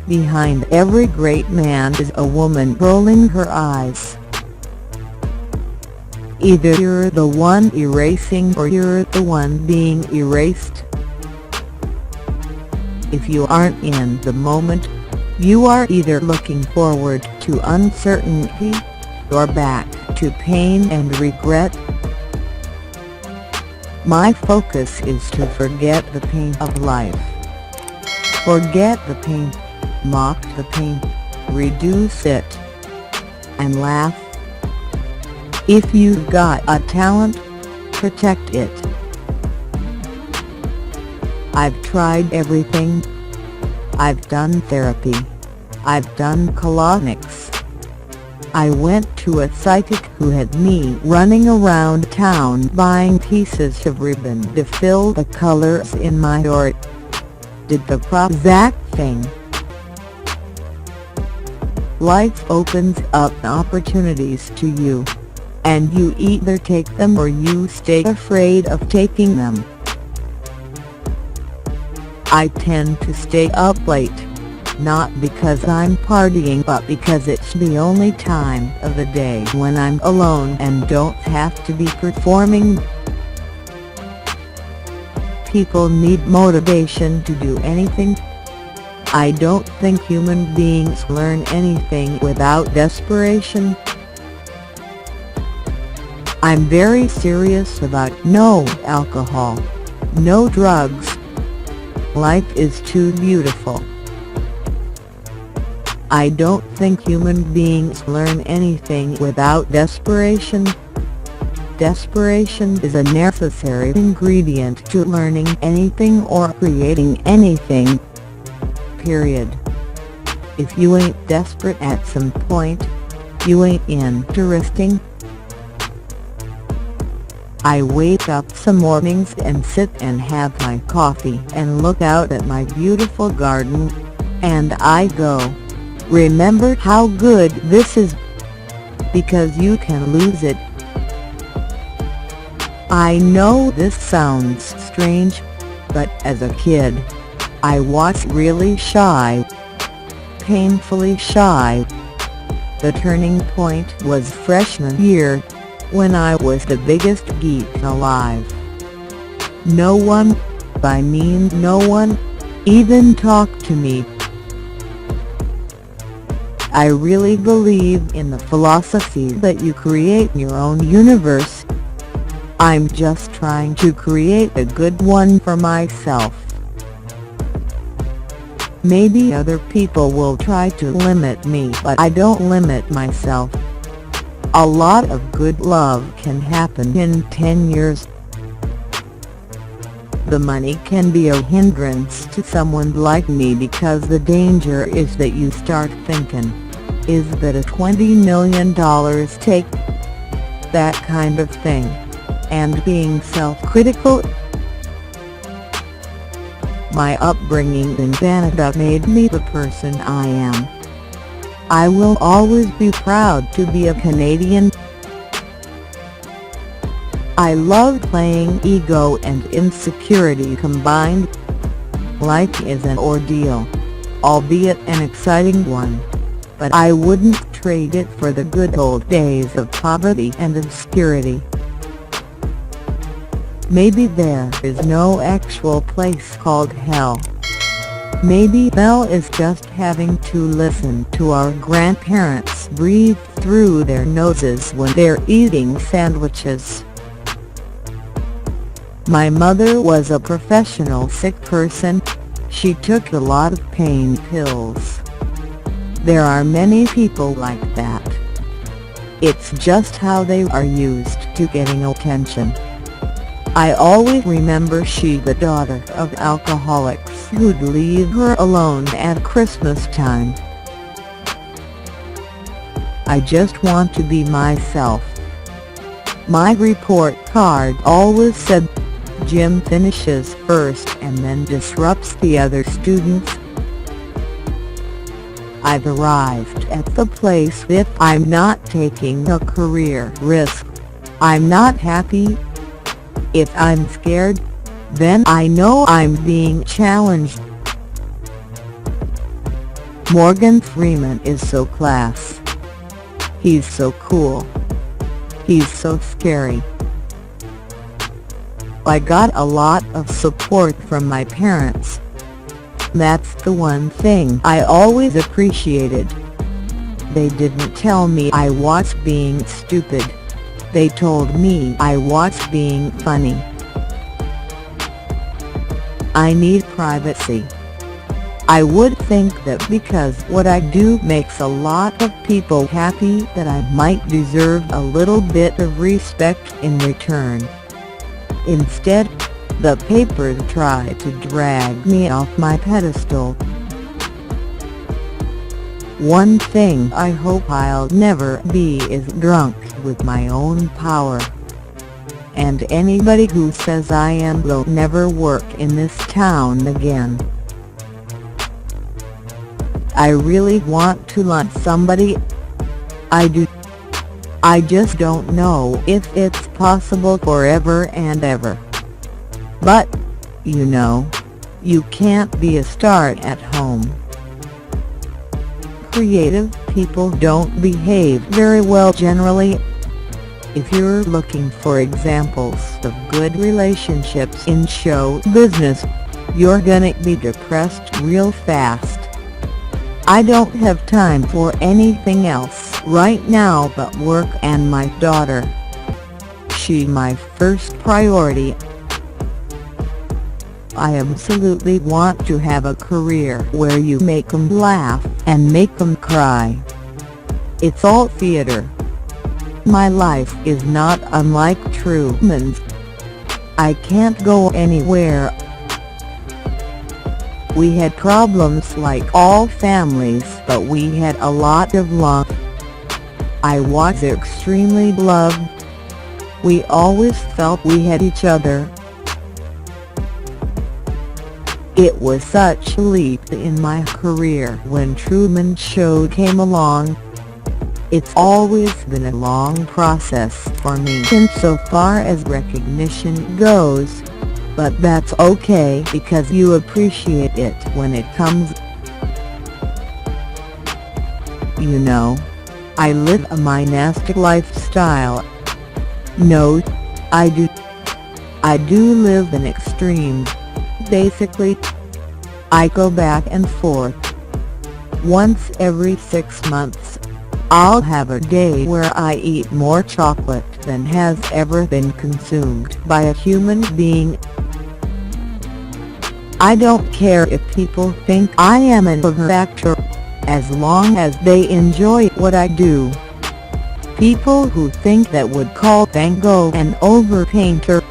Behind every great man is a woman rolling her eyes. Either you're the one erasing or you're the one being erased. If you aren't in the moment, you are either looking forward to uncertainty, or back to pain and regret. My focus is to forget the pain of life. Forget the pain, mock the pain, reduce it, and laugh. If you've got a talent, protect it. I've tried everything. I've done therapy. I've done colonics. I went to a psychic who had me running around town buying pieces of ribbon to fill the colors in my door. Did the exact thing. Life opens up opportunities to you, and you either take them or you stay afraid of taking them. I tend to stay up late, not because I'm partying but because it's the only time of the day when I'm alone and don't have to be performing. People need motivation to do anything. I don't think human beings learn anything without desperation. I'm very serious about no alcohol, no drugs. Life is too beautiful. I don't think human beings learn anything without desperation. Desperation is a necessary ingredient to learning anything or creating anything. Period. If you ain't desperate at some point, you ain't interesting. I wake up some mornings and sit and have my coffee and look out at my beautiful garden, and I go, remember how good this is, because you can lose it. I know this sounds strange, but as a kid, I was really shy. Painfully shy. The turning point was freshman year, when I was the biggest geek alive. No one, I mean no one, even talked to me. I really believe in the philosophy that you create your own universe. I'm just trying to create a good one for myself. Maybe other people will try to limit me, but I don't limit myself. A lot of good love can happen in 10 years. The money can be a hindrance to someone like me because the danger is that you start thinking, is that a $20 million take? That kind of thing. And being self-critical. My upbringing in Canada made me the person I am. I will always be proud to be a Canadian. I love playing ego and insecurity combined. Life is an ordeal, albeit an exciting one, but I wouldn't trade it for the good old days of poverty and obscurity. Maybe there is no actual place called hell. Maybe hell is just having to listen to our grandparents breathe through their noses when they're eating sandwiches. My mother was a professional sick person. She took a lot of pain pills. There are many people like that. It's just how they are used to getting attention. I always remember she the daughter of alcoholics who'd leave her alone at Christmas time. I just want to be myself. My report card always said, Jim finishes first and then disrupts the other students. I've arrived at the place if I'm not taking a career risk, I'm not happy. If I'm scared, then I know I'm being challenged. Morgan Freeman is so class. He's so cool. He's so scary. I got a lot of support from my parents. That's the one thing I always appreciated. They didn't tell me I was being stupid. They told me I was being funny. I need privacy. I would think that because what I do makes a lot of people happy that I might deserve a little bit of respect in return. Instead, the papers try to drag me off my pedestal. One thing I hope I'll never be is drunk with my own power. And anybody who says I am will never work in this town again. I really want to lunch somebody. I do. I just don't know if it's possible forever and ever. But, you know, you can't be a star at home. Creative people don't behave very well generally. If you're looking for examples of good relationships in show business, you're gonna be depressed real fast. I don't have time for anything else right now but work and my daughter. She's my first priority. I absolutely want to have a career where you make them laugh and make them cry. It's all theater. My life is not unlike Truman's. I can't go anywhere. We had problems like all families, but we had a lot of love. I was extremely loved. We always felt we had each other. It was such a leap in my career when Truman Show came along. It's always been a long process for me insofar as recognition goes. But that's okay because you appreciate it when it comes. You know, I live a monastic lifestyle. No, I do live in extremes. Basically, I go back and forth. Once every 6 months, I'll have a day where I eat more chocolate than has ever been consumed by a human being. I don't care if people think I am an overactor, as long as they enjoy what I do. People who think that would call Van Gogh an overpainter